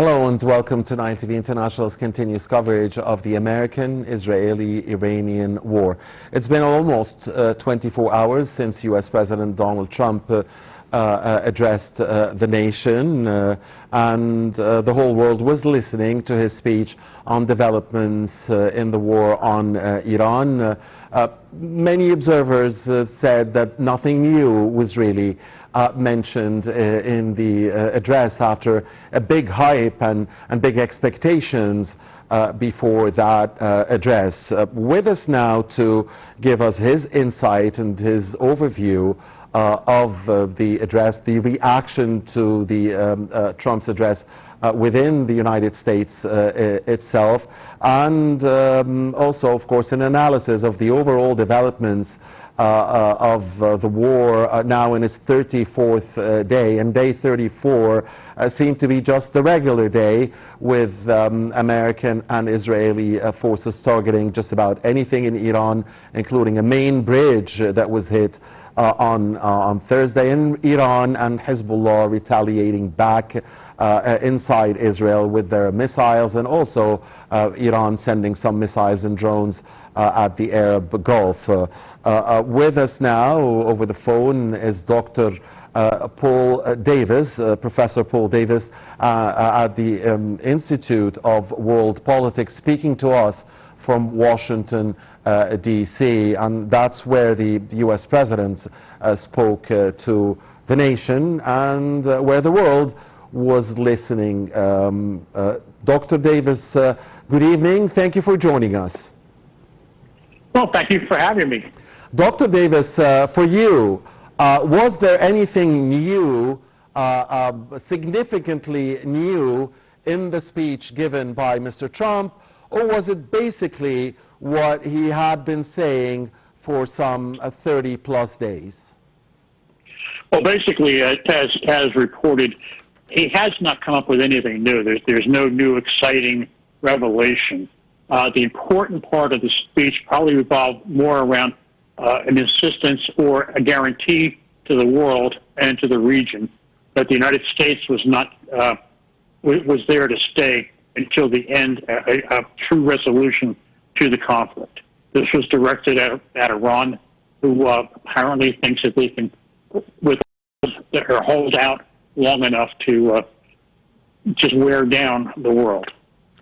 Hello and welcome to Nile TV International's continuous coverage of the American-Israeli-Iranian war. It's been almost 24 hours since U.S. President Donald Trump addressed the nation and the whole world was listening to his speech on developments in the war on Iran. Many observers said that nothing new was really mentioned in the address after a big hype and big expectations before that address. With us now to give us his insight and his overview of the address, the reaction to the Trump's address within the United States itself, and also, of course, an analysis of the overall developments of the war now in its 34th day, and day 34 seemed to be just the regular day, with American and Israeli forces targeting just about anything in Iran, including a main bridge that was hit on Thursday in Iran, and Hezbollah retaliating back inside Israel with their missiles, and also Iran sending some missiles and drones at the Arab Gulf. With us now over the phone is Dr. Paul Davies, Professor Paul Davies at the Institute of World Politics, speaking to us from Washington, D.C., and that's where the U.S. President spoke to the nation and where the world was listening. Dr. Davies, good evening. Thank you for joining us. Well, thank you for having me. Dr. Davies, for you, was there anything new, significantly new in the speech given by Mr. Trump, or was it basically what he had been saying for some 30-plus days? Well, basically, as reported, he has not come up with anything new. There's no new exciting revelation. The important part of the speech probably revolved more around an insistence or a guarantee to the world and to the region that the United States was not was there to stay until the end, a true resolution to the conflict. This was directed at Iran, who apparently thinks that they can hold out long enough to just wear down the world.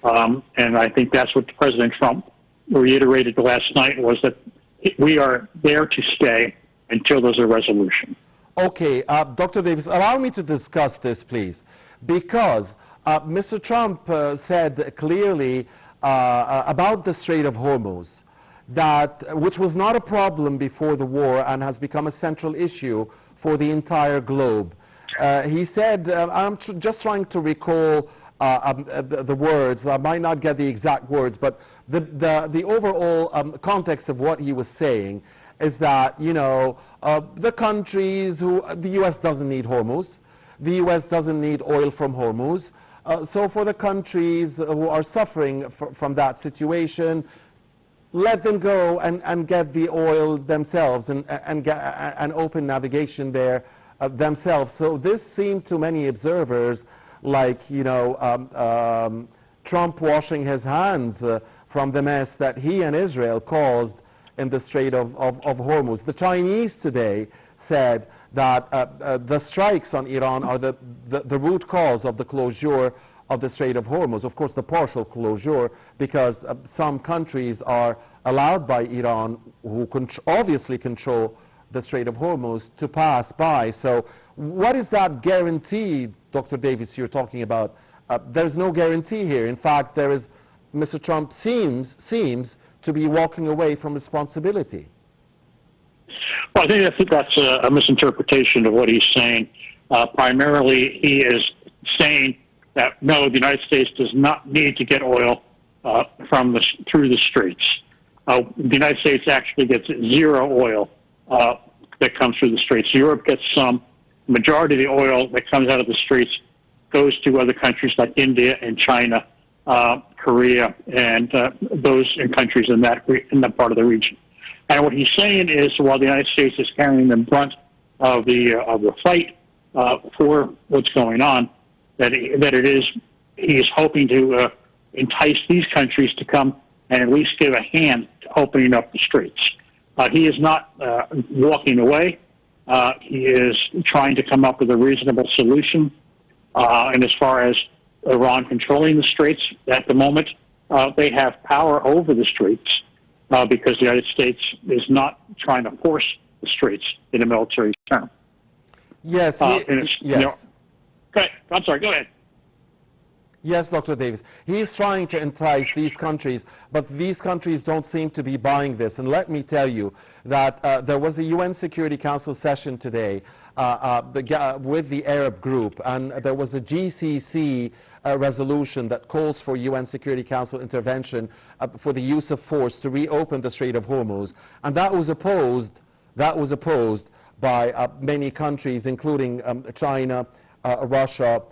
And I think that's what President Trump reiterated last night, was that we are there to stay until there's a resolution. Okay, Dr. Davies, allow me to discuss this, please, because Mr. Trump said clearly about the Strait of Hormuz, which was not a problem before the war and has become a central issue for the entire globe. He said, I'm just trying to recall the words, I might not get the exact words, but the overall context of what he was saying is that, you know, the countries the U.S. doesn't need Hormuz, the U.S. doesn't need oil from Hormuz, so for the countries who are suffering from that situation, let them go and get the oil themselves and get an open navigation there themselves. So this seemed to many observers like, you know, Trump washing his hands from the mess that he and Israel caused in the Strait of Hormuz. The Chinese today said that the strikes on Iran are the root cause of the closure of the Strait of Hormuz. Of course, the partial closure, because some countries are allowed by Iran, who obviously control the Strait of Hormuz, to pass by. So what is that guarantee, Dr. Davies, you're talking about? There's no guarantee here. In fact, Mr. Trump seems to be walking away from responsibility. Well, I think that's a misinterpretation of what he's saying. Primarily, he is saying that, no, the United States does not need to get oil through the straits. The United States actually gets zero oil that comes through the straits. Europe gets some. The majority of the oil that comes out of the straits goes to other countries like India and China, Korea, and those countries in that part of the region. And what he's saying is, while the United States is carrying the brunt of the fight for what's going on, that it is he is hoping to entice these countries to come and at least give a hand to opening up the straits. He is not walking away. He is trying to come up with a reasonable solution. And as far as Iran controlling the straits at the moment, they have power over the straits because the United States is not trying to force the straits in a military term. Yes. Yes. Yes. Go ahead. I'm sorry. Go ahead. Yes, Dr. Davies. He is trying to entice these countries, but these countries don't seem to be buying this. And let me tell you that there was a UN Security Council session today with the Arab group, and there was a GCC resolution that calls for UN Security Council intervention for the use of force to reopen the Strait of Hormuz. And that was opposed by many countries, including China, Russia,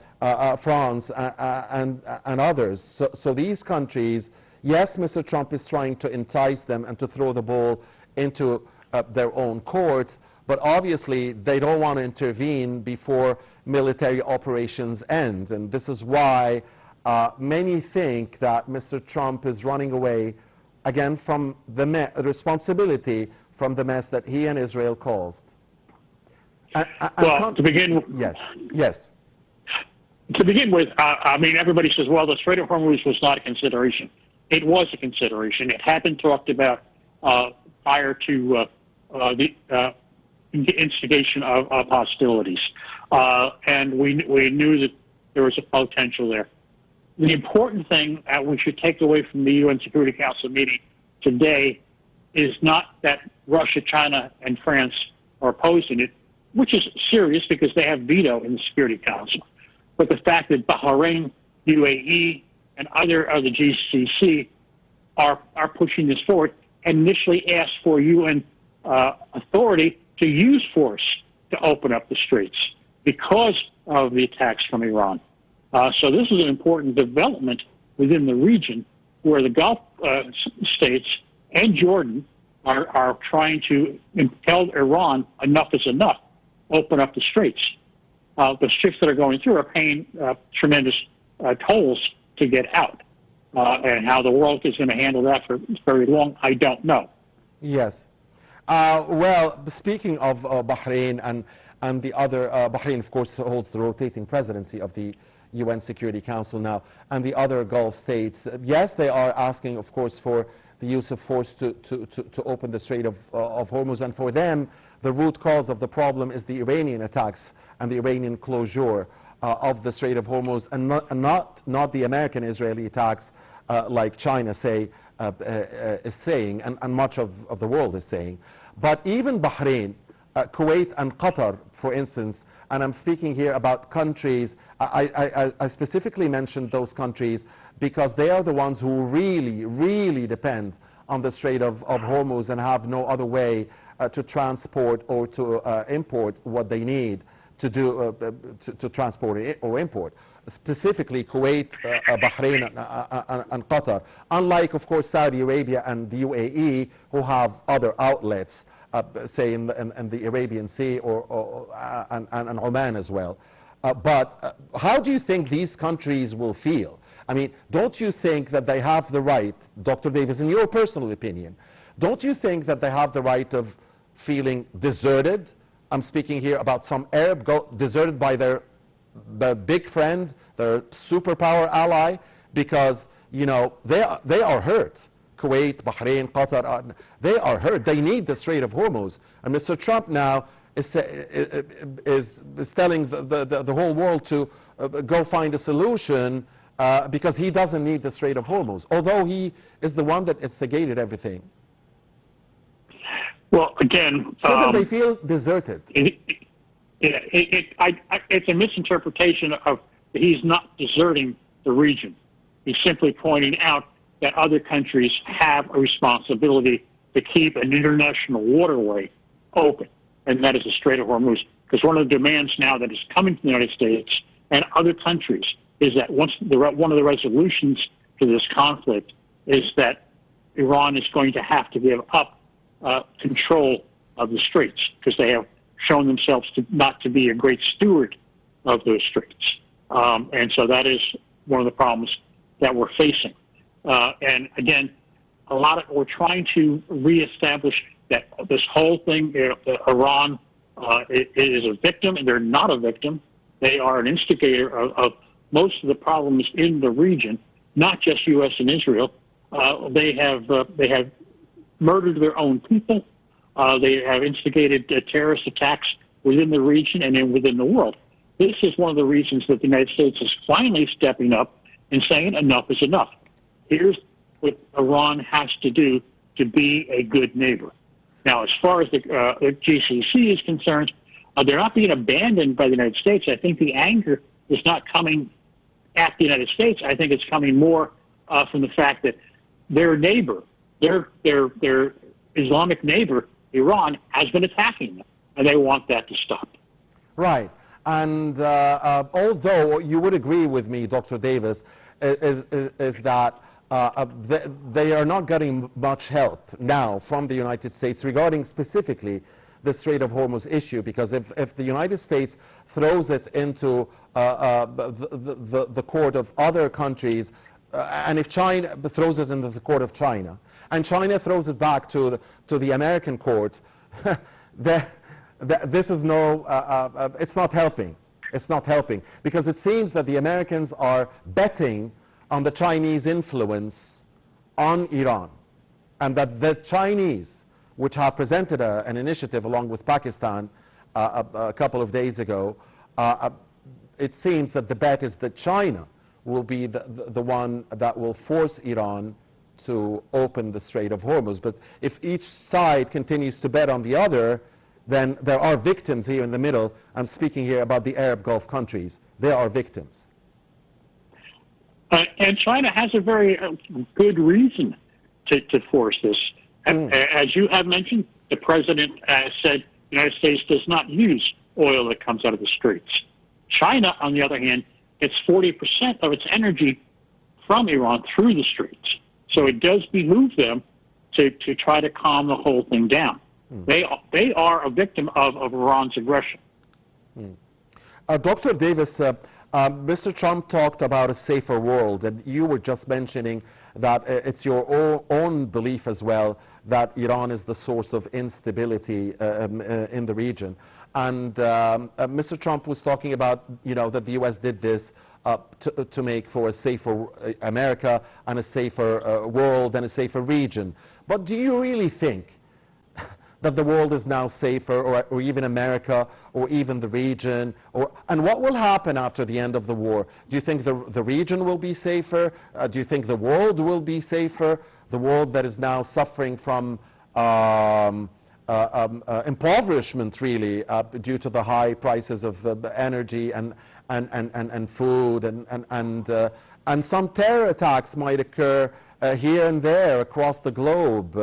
France, and others. So these countries, yes, Mr. Trump is trying to entice them and to throw the ball into their own courts, but obviously they don't want to intervene before military operations end. And this is why many think that Mr. Trump is running away, again, from the responsibility from the mess that he and Israel caused. Well, to begin with, yes. To begin with, I mean, everybody says, well, the Strait of Hormuz was not a consideration. It was a consideration. It had been talked about prior to the instigation of hostilities. And we knew that there was a potential there. The important thing that we should take away from the UN Security Council meeting today is not that Russia, China, and France are opposing it, which is serious because they have veto in the Security Council. But the fact that Bahrain, UAE, and other of the GCC are pushing this forward and initially asked for UN authority to use force to open up the straits because of the attacks from Iran. So this is an important development within the region where the Gulf states and Jordan are trying to impel Iran, enough is enough, open up the straits. The ships that are going through are paying tremendous tolls to get out. And how the world is going to handle that for very long, I don't know. Yes. Well, speaking of Bahrain and the other, Bahrain, of course, holds the rotating presidency of the UN Security Council now, and the other Gulf states, yes, they are asking, of course, for the use of force to open the Strait of Hormuz. And for them, the root cause of the problem is the Iranian attacks and the Iranian closure of the Strait of Hormuz, and not the American-Israeli attacks like China is saying, and much of the world is saying. But even Bahrain, Kuwait, and Qatar, for instance, and I'm speaking here about countries, I specifically mentioned those countries because they are the ones who really depend on the Strait of Hormuz and have no other way to transport or to import what they need to do to transport or import. Specifically Kuwait, Bahrain, and Qatar. Unlike, of course, Saudi Arabia and the UAE, who have other outlets, say in the Arabian Sea and Oman as well. But how do you think these countries will feel? I mean, don't you think that they have the right, Dr. Davies, in your personal opinion, don't you think that they have the right of feeling deserted? I'm speaking here about some Arab deserted by their big friend, their superpower ally, because, you know, they are hurt. Kuwait, Bahrain, Qatar, they are hurt. They need the Strait of Hormuz. And Mr. Trump now is telling the whole world to go find a solution because he doesn't need the Strait of Hormuz, although he is the one that instigated everything. Well, again, shouldn't they feel deserted? It's a misinterpretation of he's not deserting the region. He's simply pointing out that other countries have a responsibility to keep an international waterway open, and that is the Strait of Hormuz. Because one of the demands now that is coming from the United States and other countries is that one of the resolutions to this conflict is that Iran is going to have to give up control of the straits because they have shown themselves not to be a great steward of those straits. And so that is one of the problems that we're facing. And again, we're trying to reestablish that this whole thing, Iran is a victim, and they're not a victim. They are an instigator of most of the problems in the region, not just U.S. and Israel. They have murdered their own people. They have instigated terrorist attacks within the region and then within the world. This is one of the reasons that the United States is finally stepping up and saying enough is enough. Here's what Iran has to do to be a good neighbor. Now, as far as the GCC is concerned, they're not being abandoned by the United States. I think the anger is not coming at the United States. I think it's coming more from the fact that their neighbor, their Islamic neighbor, Iran, has been attacking them, and they want that to stop. Right. And although you would agree with me, Dr. Davis, is that they are not getting much help now from the United States regarding specifically the Strait of Hormuz issue, because if the United States throws it into the court of other countries, and if China throws it into the court of China, and China throws it back to the American court, this is it's not helping. It's not helping, because it seems that the Americans are betting on the Chinese influence on Iran, and that the Chinese, which have presented an initiative along with Pakistan a couple of days ago, it seems that the bet is that China will be the one that will force Iran to open the Strait of Hormuz. But if each side continues to bet on the other, then there are victims here in the middle. I'm speaking here about the Arab Gulf countries. They are victims. And China has a very good reason to force this. As you have mentioned, the president said the United States does not use oil that comes out of the streets. China, on the other hand, gets 40% of its energy from Iran through the streets. So it does behoove them to try to calm the whole thing down. They are a victim of Iran's aggression. Dr. Davis, Mr. Trump talked about a safer world, and you were just mentioning that it's your own belief as well that Iran is the source of instability in the region. And Mr. Trump was talking about, that the U.S. did this to make for a safer America and a safer world and a safer region. But do you really think that the world is now safer, or even America, or even the region? And what will happen after the end of the war? Do you think the region will be safer? Do you think the world will be safer? The world that is now suffering from impoverishment, really, due to the high prices of energy and food, and some terror attacks might occur here and there across the globe.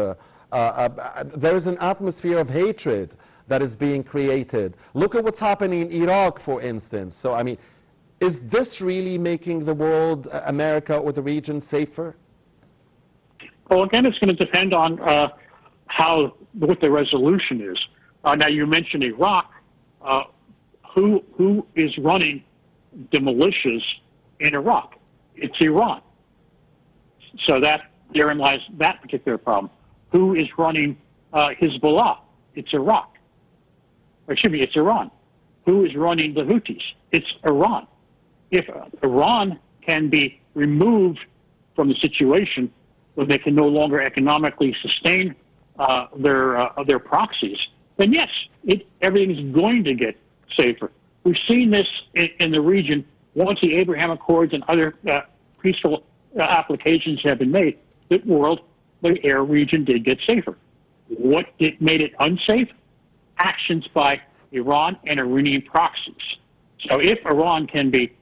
There is an atmosphere of hatred that is being created. Look at what's happening in Iraq, for instance. So, I mean, is this really making the world, America, or the region safer? Well, again, it's going to depend on what the resolution is. Now, you mentioned Iraq. Who is running the militias in Iraq? It's Iran. So therein lies that particular problem. Who is running Hezbollah? It's Iraq. Or excuse me, it's Iran. Who is running the Houthis? It's Iran. If Iran can be removed from the situation when they can no longer economically sustain their proxies, then yes, everything is going to get safer. We've seen this in the region once the Abraham Accords and other peaceful applications have been made. The air region did get safer. What made it unsafe? Actions by Iran and Iranian proxies. So if Iran can be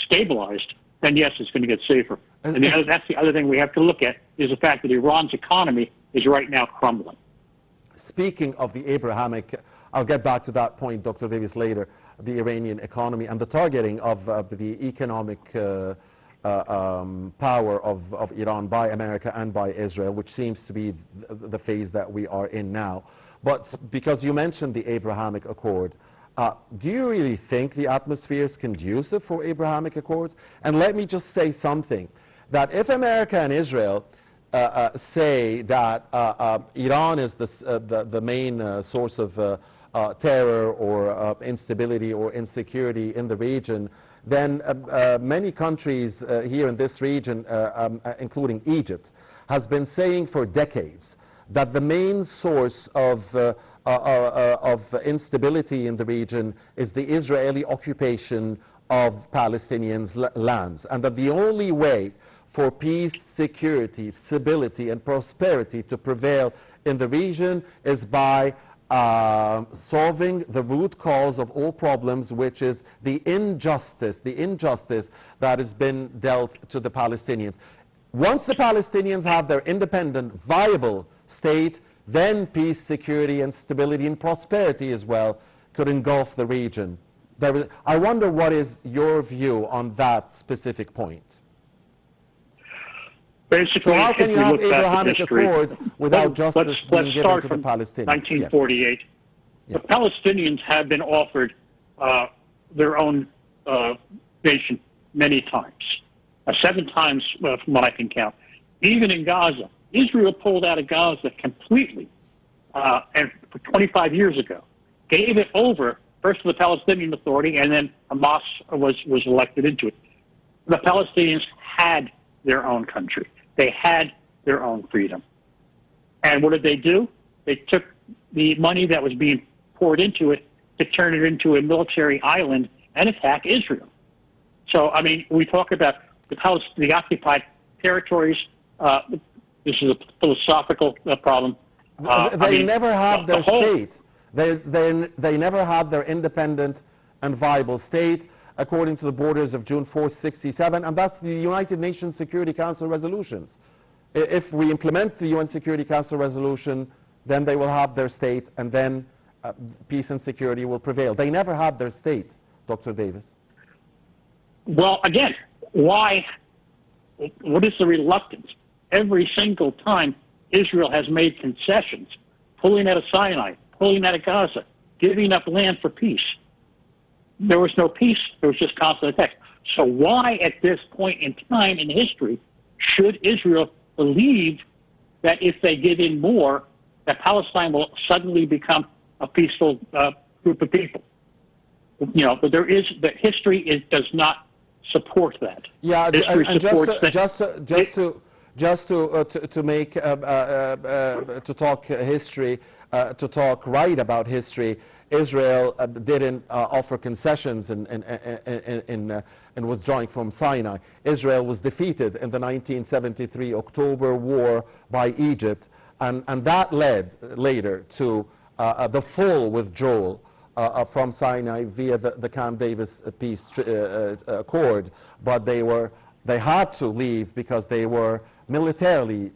stabilized, then yes, it's going to get safer. And that's the other thing we have to look at, is the fact that Iran's economy is right now crumbling. Speaking of the Abrahamic, I'll get back to that point, Dr. Davies, later, the Iranian economy and the targeting of the economic power of Iran by America and by Israel, which seems to be the phase that we are in now. But because you mentioned the Abrahamic Accord, Do you really think the atmosphere is conducive for Abrahamic Accords? And let me just say something, that if America and Israel say that Iran is the main source of terror or instability or insecurity in the region, then many countries here in this region, including Egypt, has been saying for decades that the main source of instability in the region is the Israeli occupation of Palestinians' lands, and that the only way for peace, security, stability, and prosperity to prevail in the region is by solving the root cause of all problems, which is the injustice that has been dealt to the Palestinians. Once the Palestinians have their independent, viable state, then peace, security, and stability and prosperity as well could engulf the region. I wonder what is your view on that specific point. Basically, so how can you have Abrahamic history, Accords without justice being given to the Palestinians? 1948. Yes. The Palestinians have been offered their own nation many times, 7 times from what I can count. Even in Gaza, Israel pulled out of Gaza completely, and for 25 years ago, gave it over first to the Palestinian Authority, and then Hamas was elected into it. The Palestinians had their own country. They had their own freedom. And what did they do? They took the money that was being poured into it to turn it into a military island and attack Israel. So, I mean, we talk about the occupied territories. This is a philosophical problem. They never had their state. They never had their independent and viable state, according to the borders of June 4, 1967, and that's the United Nations Security Council resolutions. If we implement the UN Security Council resolution, then they will have their state, and then peace and security will prevail. They never had their state, Dr. Davis. Well, again, why? What is the reluctance? Every single time Israel has made concessions, pulling out of Sinai, pulling out of Gaza, giving up land for peace. There was no peace. There was just constant attacks. So why, at this point in time in history, should Israel believe that if they give in more, that Palestine will suddenly become a peaceful group of people? You know, but history does not support that. Yeah, history and supports to talk history, to talk right about history. Israel didn't offer concessions in withdrawing from Sinai. Israel was defeated in the 1973 October War by Egypt, and that led later to the full withdrawal from Sinai via the Camp Davis peace accord. But they had to leave because they were militarily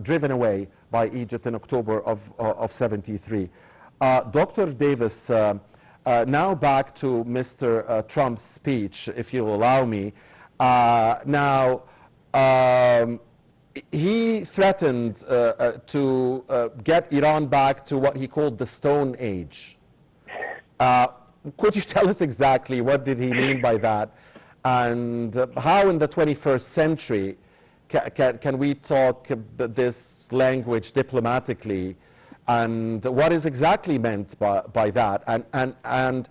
driven away by Egypt in October of 73. Dr. Davis, now back to Mr. Trump's speech, if you'll allow me. He threatened to get Iran back to what he called the Stone Age. Could you tell us exactly what did he mean by that? And how in the 21st century can we talk this language diplomatically? And what is exactly meant by that? And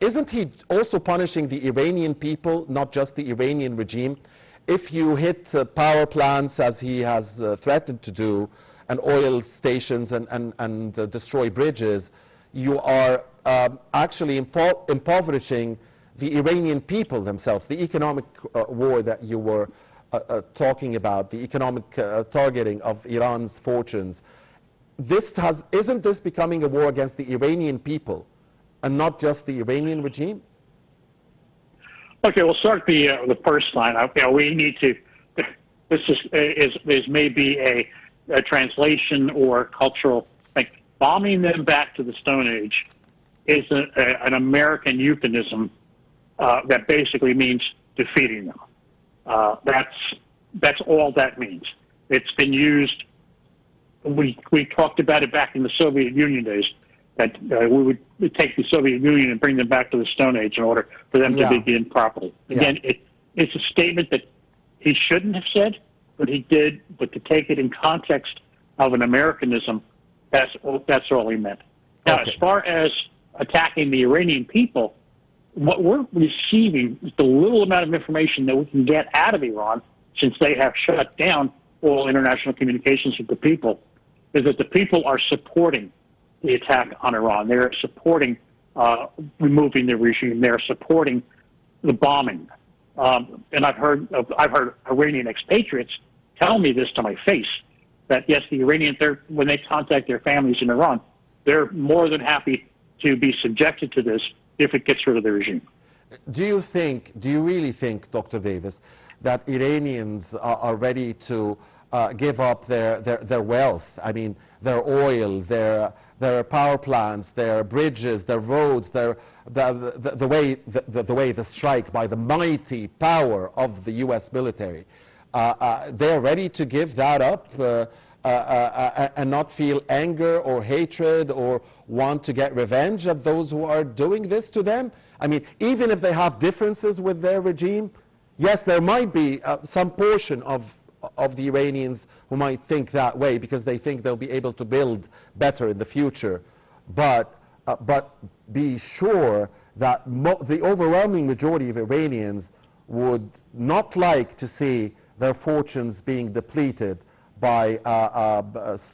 isn't he also punishing the Iranian people, not just the Iranian regime? If you hit power plants, as he has threatened to do, and oil stations and destroy bridges, you are actually impoverishing the Iranian people themselves. The economic war that you were talking about, the economic targeting of Iran's fortunes, isn't this becoming a war against the Iranian people and not just the Iranian regime? Okay, we'll start the first line. We need to. This is maybe a translation or cultural thing. Bombing them back to the Stone Age is an American euphemism that basically means defeating them. That's all that means. It's been used. We talked about it back in the Soviet Union days. that we would take the Soviet Union and bring them back to the Stone Age in order for them to begin properly. Again, it's a statement that he shouldn't have said, but he did. But to take it in context of an Americanism, that's all he meant. Now, as far as attacking the Iranian people, what we're receiving is the little amount of information that we can get out of Iran, since they have shut down all international communications with the people, is that the people are supporting the attack on Iran. They're supporting removing the regime. They're supporting the bombing. And I've heard Iranian expatriates tell me this to my face, that yes, the Iranians, when they contact their families in Iran, they're more than happy to be subjected to this if it gets rid of the regime. Do you really think, Dr. Davis, that Iranians are ready to give up their wealth? I mean, their oil, their power plants, their bridges, their roads, the way the strike by the mighty power of the U.S. military. They're ready to give that up and not feel anger or hatred or want to get revenge of those who are doing this to them? I mean, even if they have differences with their regime, yes, there might be some portion of the Iranians who might think that way because they think they'll be able to build better in the future. But be sure that the overwhelming majority of Iranians would not like to see their fortunes being depleted by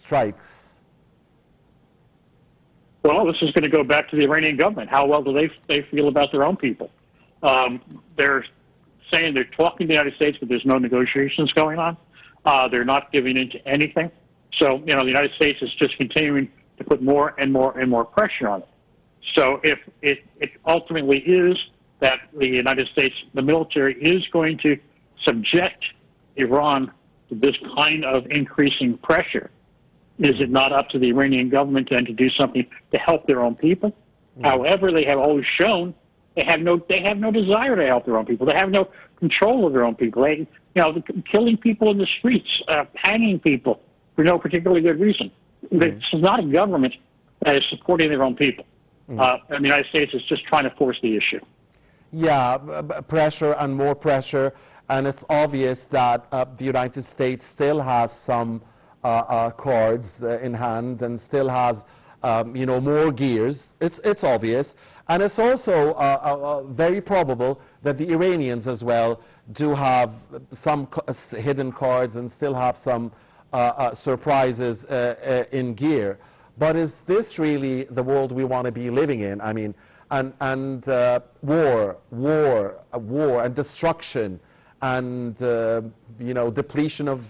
strikes. Well, this is going to go back to the Iranian government. How well do they feel about their own people? They're saying they're talking to the United States, but there's no negotiations going on. They're not giving in to anything. So, the United States is just continuing to put more and more and more pressure on it. So if it ultimately is that the United States, the military, is going to subject Iran to this kind of increasing pressure, is it not up to the Iranian government then to do something to help their own people? However, they have always shown they have no desire to help their own people. They have no control of their own people. They, killing people in the streets, hanging people for no particularly good reason. This is not a government that is supporting their own people. And the United States is just trying to force the issue. Yeah, pressure and more pressure. And it's obvious that the United States still has some cards in hand and still has, more gears. It's obvious. And it's also very probable that the Iranians as well do have some hidden cards and still have some surprises in gear. But is this really the world we want to be living in? I mean, and war and destruction and depletion of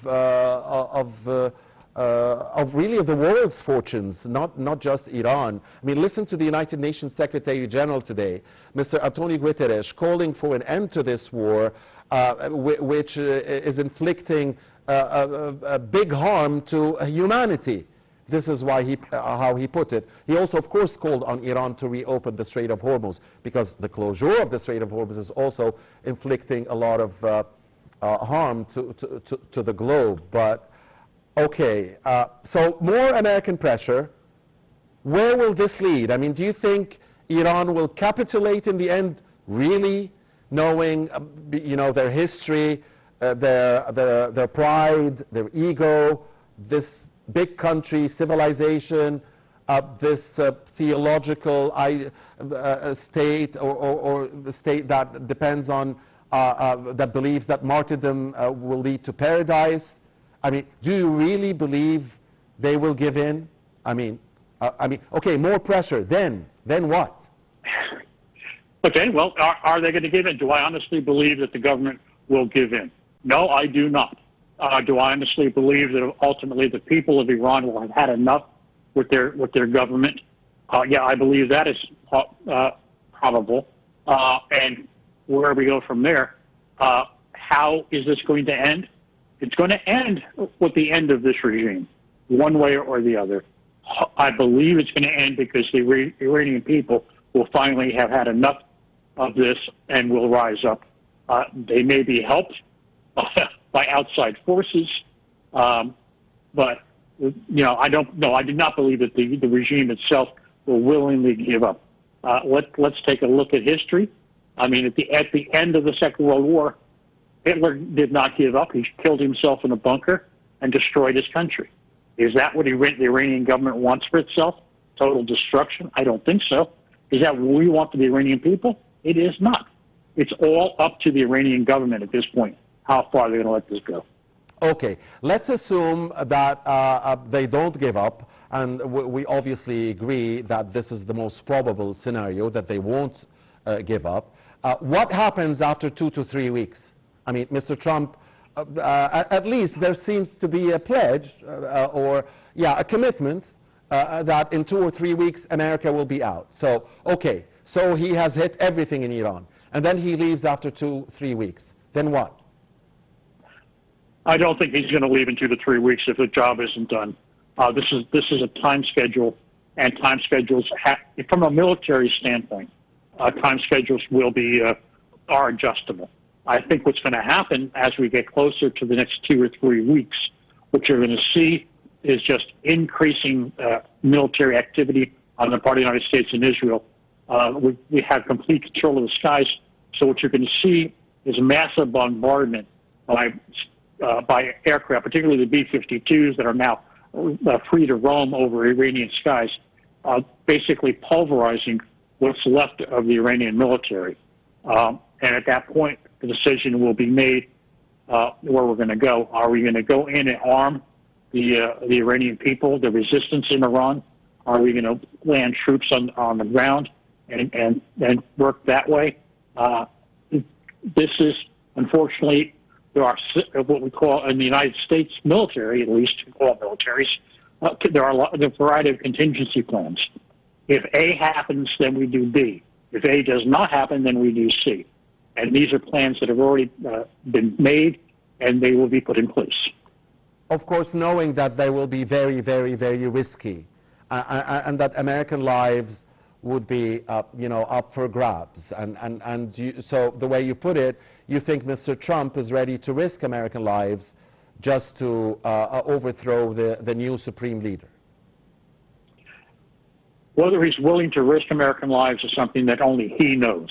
really of the world's fortunes, not just Iran. I mean, listen to the United Nations Secretary General today, Mr. Antonio Guterres, calling for an end to this war, which is inflicting a big harm to humanity. This is why how he put it. He also, of course, called on Iran to reopen the Strait of Hormuz, because the closure of the Strait of Hormuz is also inflicting a lot of harm to the globe. But okay, so more American pressure. Where will this lead? I mean, do you think Iran will capitulate in the end, really, knowing their history, their pride, their ego, this big country, civilization, this theological state or the state that depends on, that believes that martyrdom will lead to paradise? I mean, do you really believe they will give in? I mean, okay, more pressure. Then what? Okay, well, are they going to give in? Do I honestly believe that the government will give in? No, I do not. Do I honestly believe that ultimately the people of Iran will have had enough with their government? Yeah, I believe that is probable. And where we go from there, how is this going to end? It's going to end with the end of this regime, one way or the other. I believe it's going to end because the Iranian people will finally have had enough of this and will rise up. They may be helped by outside forces, but I don't know. I do not believe that the regime itself will willingly give up. Let's take a look at history. I mean, at the end of the Second World War, Hitler did not give up. He killed himself in a bunker and destroyed his country. Is that what the Iranian government wants for itself? Total destruction? I don't think so. Is that what we want for the Iranian people? It is not. It's all up to the Iranian government at this point, how far they're going to let this go. Okay, let's assume that they don't give up, and we obviously agree that this is the most probable scenario, that they won't give up. What happens after 2 to 3 weeks? I mean, Mr. Trump, at least there seems to be a pledge a commitment that in 2 or 3 weeks America will be out. So, okay, so he has hit everything in Iran, and then he leaves after 2 or 3 weeks. Then what? I don't think he's going to leave in 2 to 3 weeks if the job isn't done. This is a time schedule, and time schedules from a military standpoint, time schedules are adjustable. I think what's going to happen as we get closer to the next 2 or 3 weeks, what you're going to see is just increasing military activity on the part of the United States and Israel. We have complete control of the skies, so what you're going to see is massive bombardment by aircraft, particularly the B-52s that are now free to roam over Iranian skies, basically pulverizing what's left of the Iranian military. And at that point, the decision will be made where we're going to go. Are we going to go in and arm the Iranian people, the resistance in Iran? Are we going to land troops on the ground and work that way? This is, unfortunately, there are what we call in the United States military, at least all militaries, there are a variety of contingency plans. If A happens, then we do B. If A does not happen, then we do C. And these are plans that have already been made, and they will be put in place. Of course, knowing that they will be very, very, very risky, and that American lives would be, up for grabs. So the way you put it, you think Mr. Trump is ready to risk American lives just to overthrow the new supreme leader? Whether he's willing to risk American lives is something that only he knows.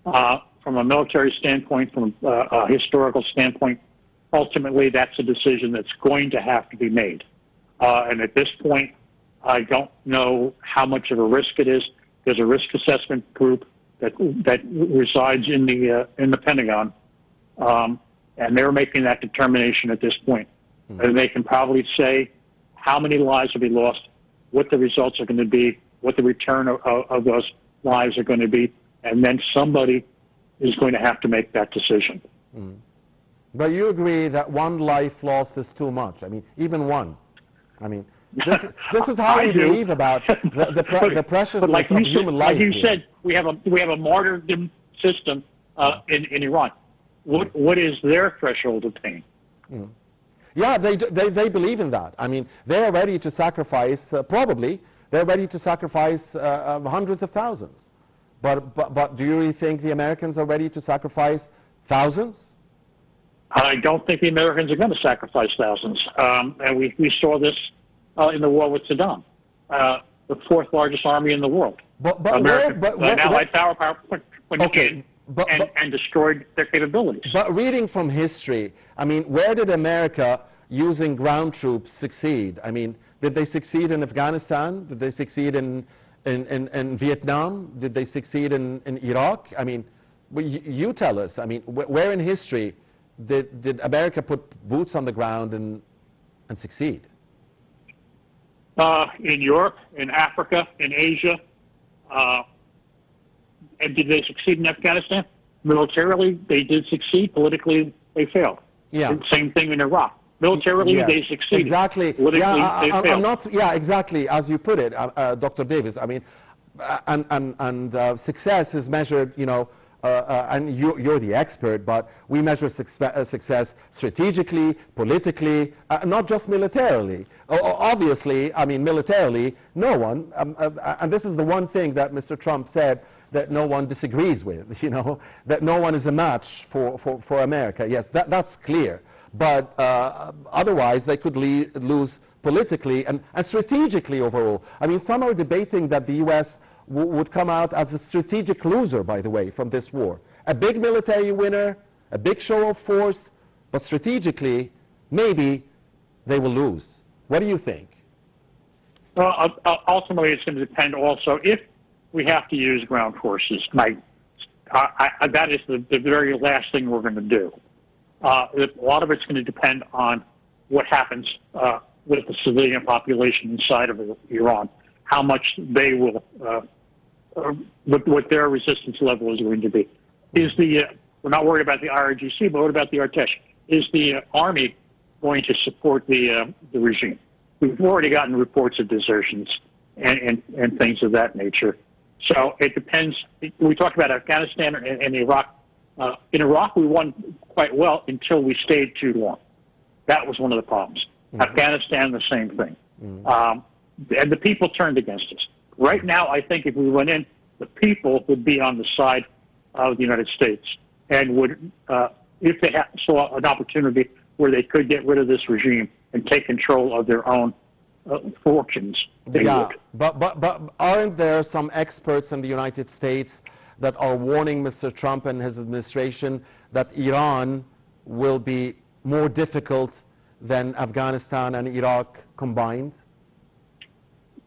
From a military standpoint, from a historical standpoint, ultimately that's a decision that's going to have to be made. And at this point, I don't know how much of a risk it is. There's a risk assessment group that resides in the Pentagon, and they're making that determination at this point. Mm-hmm. And they can probably say how many lives will be lost, what the results are going to be, what the return of those lives are going to be, and then somebody is going to have to make that decision. Mm-hmm. But you agree that one life lost is too much? I mean, even one. I mean, this is how we believe about the preciousness of human life. Like you said, we have a martyrdom system in Iran. What is their threshold of pain? Mm. Yeah, they believe in that. I mean, they are ready to sacrifice. Probably they're ready to sacrifice hundreds of thousands. But do you really think the Americans are ready to sacrifice thousands? I don't think the Americans are going to sacrifice thousands. And we saw this in the war with Saddam, the fourth largest army in the world. But Allied power went in and destroyed their capabilities. But reading from history, I mean, where did America, using ground troops, succeed? I mean, did they succeed in Afghanistan? Did they succeed in Vietnam? Did they succeed in Iraq? I mean, you tell us. I mean, where in history did America put boots on the ground and succeed? In Europe, in Africa, in Asia. And did they succeed in Afghanistan? Militarily, they did succeed. Politically, they failed. Yeah. Same thing in Iraq. Militarily, yes, they succeeded. Exactly. Politically, they failed. Exactly, as you put it, Dr. Davies. I mean, success is measured, and you're the expert, but we measure success strategically, politically, not just militarily. Obviously, I mean, militarily, no one, and this is the one thing that Mr. Trump said that no one disagrees with, that no one is a match for America. Yes, that's clear. But otherwise, they could lose politically and strategically overall. I mean, some are debating that the U.S. would come out as a strategic loser, by the way, from this war. A big military winner, a big show of force, but strategically, maybe they will lose. What do you think? Well, ultimately, it's going to depend also if we have to use ground forces. That is the very last thing we're going to do. A lot of it's going to depend on what happens with the civilian population inside of Iran, how much they will, what their resistance level is going to be. We're not worried about the IRGC, but what about the Artesh? Is the army going to support the regime? We've already gotten reports of desertions and things of that nature. So it depends. We talked about Afghanistan and Iraq. In Iraq, we won quite well until we stayed too long. That was one of the problems. Mm-hmm. Afghanistan, the same thing. Mm-hmm. And the people turned against us. Right now, I think if we went in, the people would be on the side of the United States and would, if they saw an opportunity where they could get rid of this regime and take control of their own fortunes, they would. But aren't there some experts in the United States that are warning Mr. Trump and his administration that Iran will be more difficult than Afghanistan and Iraq combined?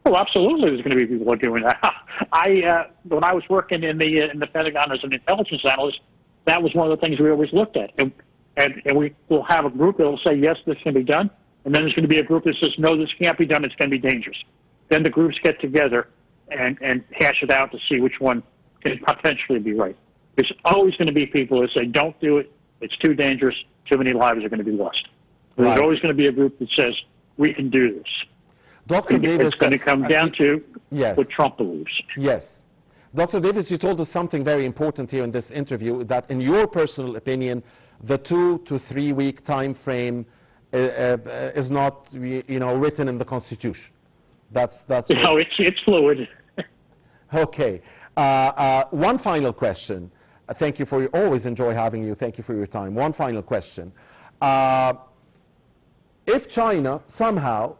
Oh, absolutely. There's going to be people doing that. When I was working in the Pentagon as an intelligence analyst, that was one of the things we always looked at. And we will have a group that will say, yes, this can be done. And then there's going to be a group that says, no, this can't be done. It's going to be dangerous. Then the groups get together and hash it out to see which one can potentially be right. There's always going to be people that say, don't do it. It's too dangerous. Too many lives are going to be lost. Right. There's always going to be a group that says, we can do this. Dr. Davies, it's going to come down to yes. what Trump believes. Yes. Dr. Davies, you told us something very important here in this interview, that in your personal opinion, the 2 to 3 week time frame is not, written in the Constitution. That's no, it's fluid. Okay. One final question. Thank you for always enjoy having you. Thank you for your time. One final question. If China somehow,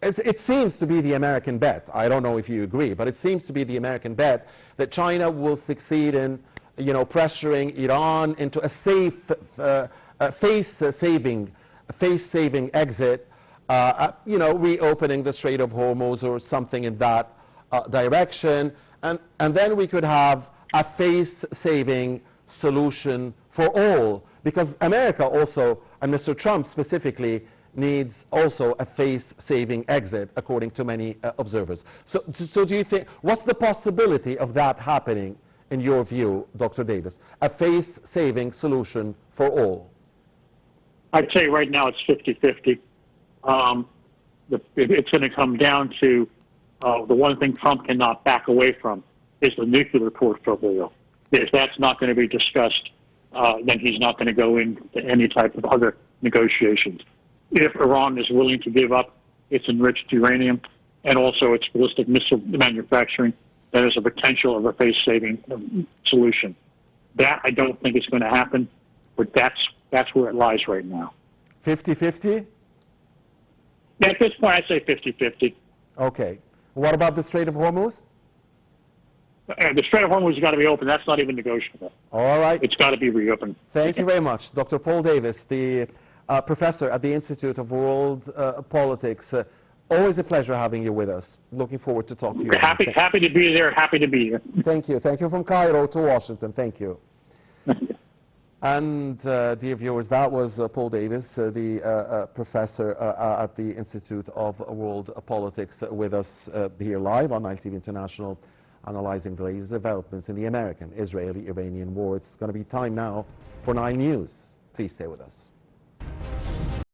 it seems to be the American bet. I don't know if you agree, but it seems to be the American bet that China will succeed in, pressuring Iran into a safe, face-saving exit, reopening the Strait of Hormuz or something in that direction, and then we could have a face-saving solution for all, because America also, and Mr. Trump specifically, needs also a face-saving exit, according to many observers. So do you think, what's the possibility of that happening, in your view, Dr. Davies? A face-saving solution for all? I'd say right now it's 50-50. It's going to come down to the one thing Trump cannot back away from is the nuclear portfolio. If that's not going to be discussed, then he's not going to go into any type of other negotiations. If Iran is willing to give up its enriched uranium and also its ballistic missile manufacturing, there is a potential of a face-saving solution. That I don't think is going to happen, but that's where it lies right now. 50-50? Yeah, at this point, I'd say 50-50. Okay. What about the Strait of Hormuz? The Strait of Hormuz has got to be open. That's not even negotiable. All right. It's got to be reopened. Thank you very much. Dr. Paul Davies, the professor at the Institute of World Politics. Always a pleasure having you with us. Looking forward to talk to you. Happy to be there. Happy to be here. Thank you. Thank you from Cairo to Washington. Thank you. And dear viewers, that was Paul Davies, the professor at the Institute of World Politics, with us here live on Nile TV International, analyzing the latest developments in the American-Israeli-Iranian war. It's going to be time now for 9 News. Please stay with us.